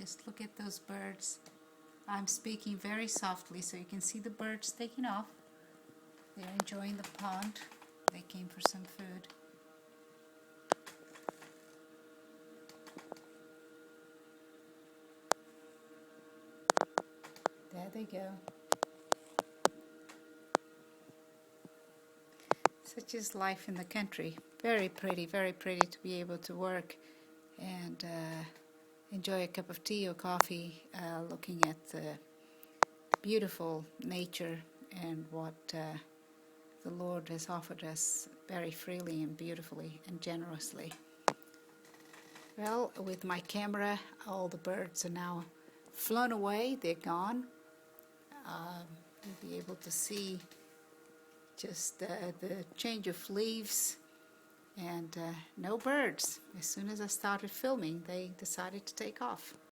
Just look at those birds. I'm speaking very softly so you can see the birds taking off. They're enjoying the pond. They came for some food. There they go. Such is life in the country. Very pretty to be able to work and enjoy a cup of tea or coffee, looking at the beautiful nature and what the Lord has offered us very freely and beautifully and generously. Well, with my camera, all the birds are now flown away. They're gone. You'll be able to see just the change of leaves and no birds. As soon as I started filming, they decided to take off.